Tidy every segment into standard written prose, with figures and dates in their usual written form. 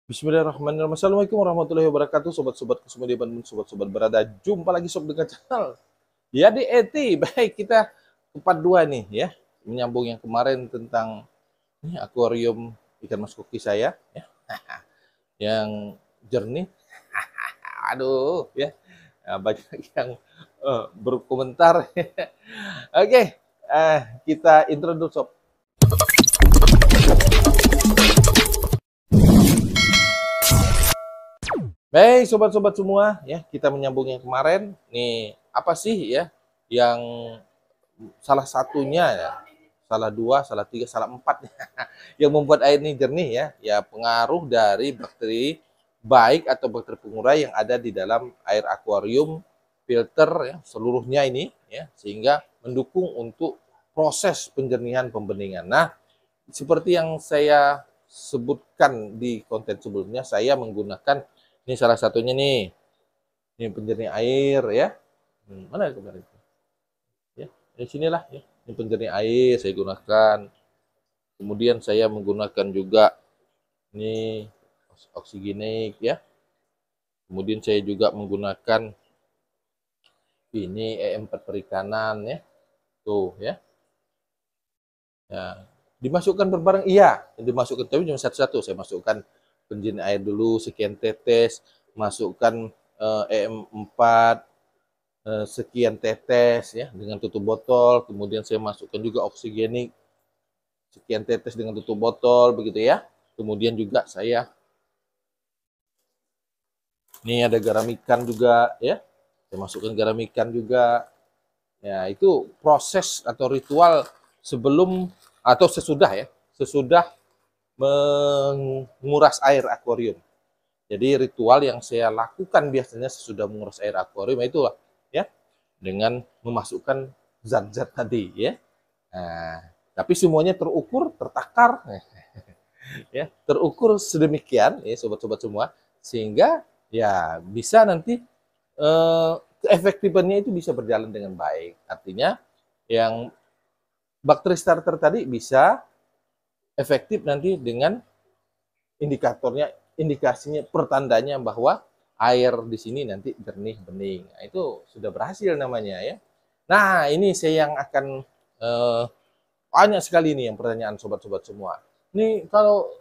Bismillahirrahmanirrahim. Assalamualaikum warahmatullahi wabarakatuh. Sobat-sobatku semua di Bandung, sobat-sobat berada. Jumpa lagi sob dengan channel Yadi Eti. Baik, kita ke part 2 nih ya. Menyambung yang kemarin tentang ini akuarium ikan mas koki saya ya. Yang jernih. Aduh ya. Nah, banyak yang berkomentar. Oke, kita intro dulu sob. Baik, sobat-sobat semua, ya kita menyambung yang kemarin. Nih, apa sih ya yang salah satunya ya, salah dua, salah tiga, salah empat yang membuat air ini jernih ya? Ya pengaruh dari bakteri baik atau bakteri pengurai yang ada di dalam air akuarium filter ya, seluruhnya ini ya, sehingga mendukung untuk proses penjernihan pembeningan. Nah, seperti yang saya sebutkan di konten sebelumnya, saya menggunakan ini salah satunya nih, ini penjernih air ya. Mana kemarin? Ya, di sinilah ya. Ini penjernih air saya gunakan. Kemudian saya menggunakan juga ini oksigenik ya. Kemudian saya juga menggunakan ini E4 perikanan ya. Tuh ya. Ya, dimasukkan berbareng iya, dimasukkan tapi cuma satu-satu. Saya masukkan penjernih air dulu sekian tetes, masukkan EM4 sekian tetes ya dengan tutup botol, kemudian saya masukkan juga oksigenik sekian tetes dengan tutup botol begitu ya. Kemudian juga saya ini ada garam ikan juga ya. Saya masukkan garam ikan juga. Ya, itu proses atau ritual sebelum atau sesudah ya, sesudah menguras air akuarium. Jadi ritual yang saya lakukan biasanya sesudah menguras air akuarium itulah ya, dengan memasukkan zat-zat tadi ya. Nah, tapi semuanya terukur, tertakar, ya, terukur sedemikian ya sobat-sobat semua sehingga ya bisa nanti keefektifannya itu bisa berjalan dengan baik. Artinya yang bakteri starter tadi bisa efektif nanti dengan indikatornya, indikasinya, pertandanya bahwa air di sini nanti jernih bening. Nah, itu sudah berhasil namanya ya. Nah, ini saya yang akan banyak sekali nih yang pertanyaan sobat-sobat semua. Ini kalau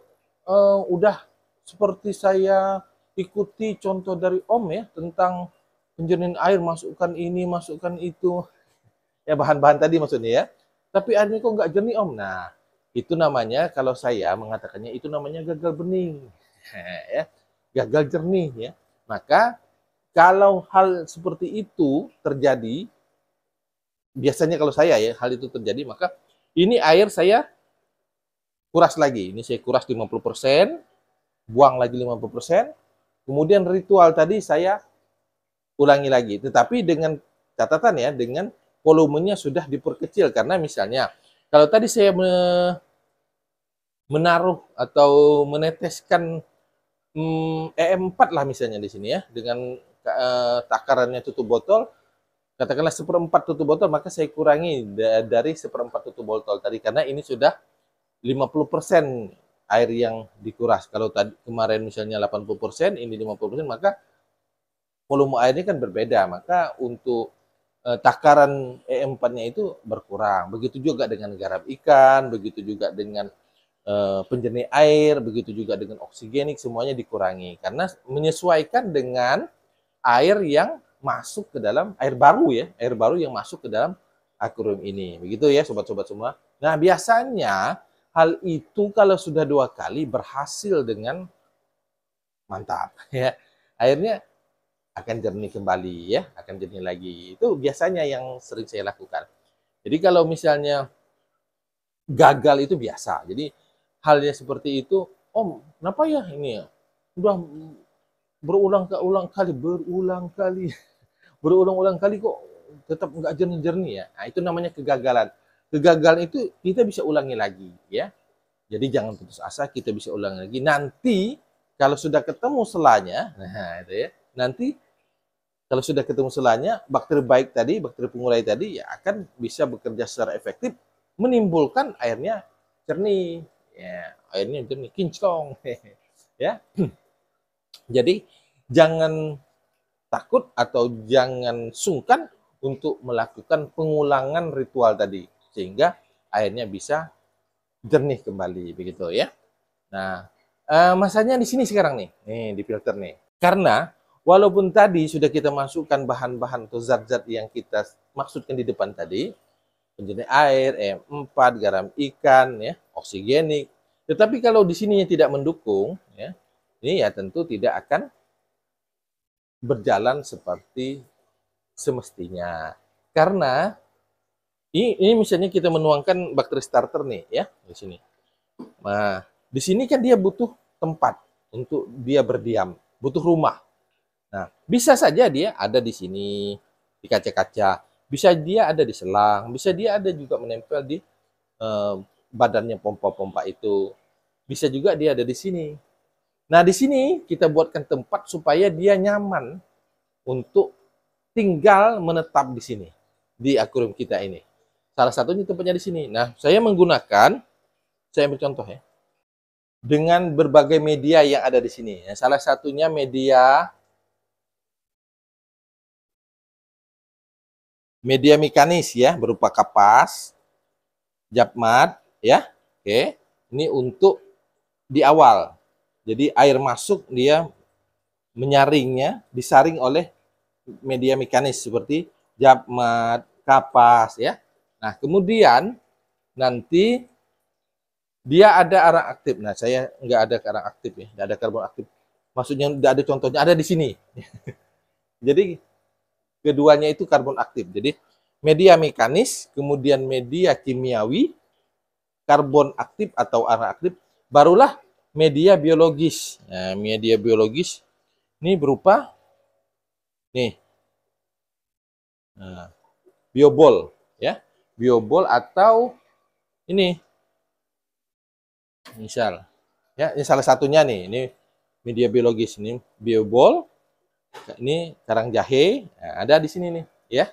udah seperti saya ikuti contoh dari Om ya tentang penjernihan air, masukkan ini, masukkan itu, ya bahan-bahan tadi maksudnya ya. Tapi airnya kok nggak jernih Om? Nah, itu namanya kalau saya mengatakannya itu namanya gagal bening, ya, gagal jernih ya. Maka kalau hal seperti itu terjadi, biasanya kalau saya ya hal itu terjadi, maka ini air saya kuras lagi. Ini saya kuras 50%, buang lagi 50%. Kemudian ritual tadi saya ulangi lagi. Tetapi dengan catatan ya, dengan volumenya sudah diperkecil. Karena misalnya, kalau tadi saya menaruh atau meneteskan EM4 lah misalnya di sini ya, dengan takarannya tutup botol, katakanlah seperempat tutup botol, maka saya kurangi dari seperempat tutup botol tadi, karena ini sudah 50% air yang dikuras. Kalau tadi kemarin misalnya 80%, ini 50%, maka volume airnya kan berbeda. Maka untuk takaran E4-nya itu berkurang. Begitu juga dengan garam ikan, begitu juga dengan penjernih air, begitu juga dengan oksigenik, semuanya dikurangi. Karena menyesuaikan dengan air yang masuk ke dalam, air baru ya, air baru yang masuk ke dalam akuarium ini. Begitu ya sobat-sobat semua. Nah biasanya hal itu kalau sudah 2 kali berhasil dengan mantap ya. Airnya akan jernih kembali ya, akan jernih lagi. Itu biasanya yang sering saya lakukan. Jadi kalau misalnya gagal itu biasa. Jadi halnya seperti itu, Om, kenapa ya ini ya? Udah berulang kali, berulang-ulang kali kok tetap nggak jernih-jernih ya. Nah, itu namanya kegagalan. Kegagalan itu kita bisa ulangi lagi ya. Jadi jangan putus asa, kita bisa ulangi lagi. Nanti kalau sudah ketemu selanya, nah itu ya. Nanti kalau sudah ketemu selanya, bakteri baik tadi, bakteri pengurai tadi ya akan bisa bekerja secara efektif menimbulkan airnya jernih. Ya, airnya jernih, kinclong. ya. Jadi jangan takut atau jangan sungkan untuk melakukan pengulangan ritual tadi sehingga airnya bisa jernih kembali begitu ya. Nah, masanya di sini sekarang nih di filter nih. Karena walaupun tadi sudah kita masukkan bahan-bahan atau zat-zat yang kita maksudkan di depan tadi, penjernih air, E4, garam ikan, ya, oksigenik. Tetapi kalau di sininya tidak mendukung, ya, ini ya tentu tidak akan berjalan seperti semestinya. Karena ini misalnya kita menuangkan bakteri starter nih, ya, di sini. Nah, di sini kan dia butuh tempat untuk dia berdiam, butuh rumah. Nah, bisa saja dia ada di sini, di kaca-kaca. Bisa dia ada di selang, bisa dia ada juga menempel di badannya pompa-pompa itu. Bisa juga dia ada di sini. Nah, di sini kita buatkan tempat supaya dia nyaman untuk tinggal menetap di sini, di akuarium kita ini. Salah satunya tempatnya di sini. Nah, saya ambil contoh ya, dengan berbagai media yang ada di sini. Salah satunya media mekanis ya, berupa kapas, japmat ya. Oke, ini untuk di awal. Jadi air masuk dia menyaringnya, disaring oleh media mekanis seperti japmat, kapas ya. Nah, kemudian nanti dia ada arang aktif. Nah, saya nggak ada arang aktif ya, nggak ada karbon aktif. Maksudnya nggak ada contohnya, ada di sini. Jadi keduanya itu karbon aktif. Jadi media mekanis, kemudian media kimiawi, karbon aktif atau arang aktif, barulah media biologis. Nah, media biologis ini berupa nih, nah, biobol ya, biobol atau ini misal ya, ini salah satunya nih, ini media biologis, ini biobol, ini karang jahe, nah, ada di sini nih ya.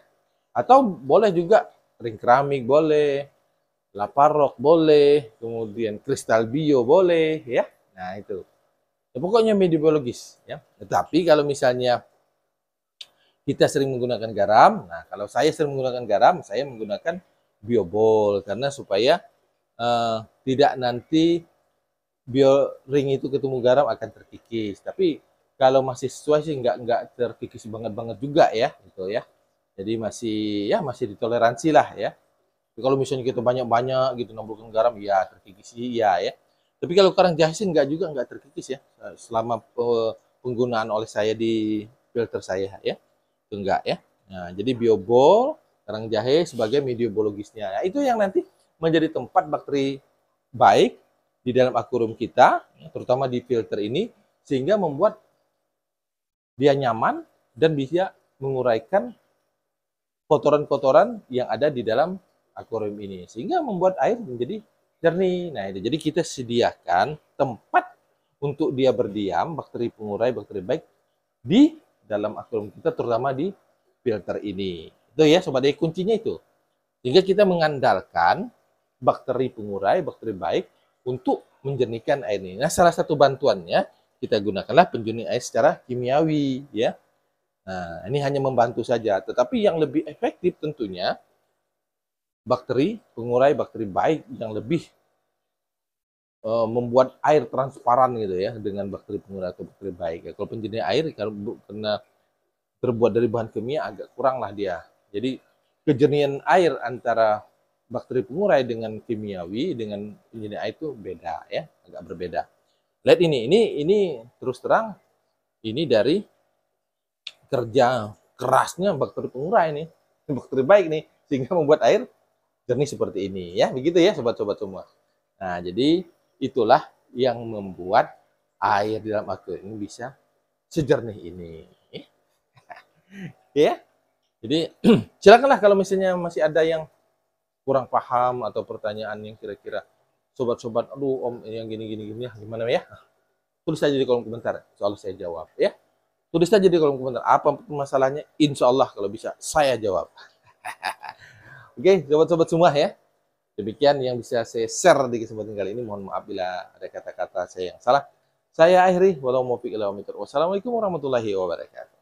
Atau boleh juga ring keramik boleh, laparok boleh, kemudian kristal bio boleh ya. Nah, itu. Ya, pokoknya media biologis ya. Tetapi kalau misalnya kita sering menggunakan garam, nah kalau saya sering menggunakan garam, saya menggunakan biobol karena supaya tidak nanti ring itu ketemu garam akan terkikis. Tapi kalau masih sesuai sih nggak terkikis banget juga ya, gitu ya. Jadi masih ditoleransi lah ya. Tapi kalau misalnya kita banyak-banyak gitu nambahkan garam, ya terkikis iya ya. Tapi kalau karang jahe sih nggak terkikis ya, selama penggunaan oleh saya di filter saya ya, itu enggak ya. Nah, jadi biobol, karang jahe sebagai media biologisnya. Nah, itu yang nanti menjadi tempat bakteri baik di dalam akuarium kita, terutama di filter ini, sehingga membuat dia nyaman dan bisa menguraikan kotoran-kotoran yang ada di dalam akuarium ini, sehingga membuat air menjadi jernih. Nah, itu jadi kita sediakan tempat untuk dia berdiam, bakteri pengurai, bakteri baik di dalam akuarium kita, terutama di filter ini. Itu ya, sobat, kuncinya itu. Sehingga kita mengandalkan bakteri pengurai, bakteri baik untuk menjernihkan air ini. Nah, salah satu bantuannya kita gunakanlah penjernih air secara kimiawi ya. Nah, ini hanya membantu saja, tetapi yang lebih efektif tentunya bakteri pengurai, bakteri baik yang lebih membuat air transparan gitu ya, dengan bakteri pengurai atau bakteri baik. Ya, kalau penjernih air karena terbuat dari bahan kimia agak kurang lah dia. Jadi kejernihan air antara bakteri pengurai dengan kimiawi dengan penjernih air itu beda ya, agak berbeda. Lihat ini terus terang ini dari kerja kerasnya bakteri pengurai nih, bakteri baik nih, sehingga membuat air jernih seperti ini ya, begitu ya sobat-sobat semua. Nah, jadi itulah yang membuat air di dalam akuarium ini bisa sejernih ini ya. Jadi silakanlah kalau misalnya masih ada yang kurang paham atau pertanyaan yang kira-kira sobat-sobat, aduh om yang gini gimana ya, tulis saja di kolom komentar, soal saya jawab ya. Tulis saja di kolom komentar apa masalahnya, insya Allah kalau bisa saya jawab. Oke, sobat-sobat semua ya. Demikian yang bisa saya share di kesempatan kali ini. Mohon maaf bila ada kata-kata saya yang salah. Saya akhiri, walau muwaffiq ila aqwamit thoriq. Wassalamualaikum warahmatullahi wabarakatuh.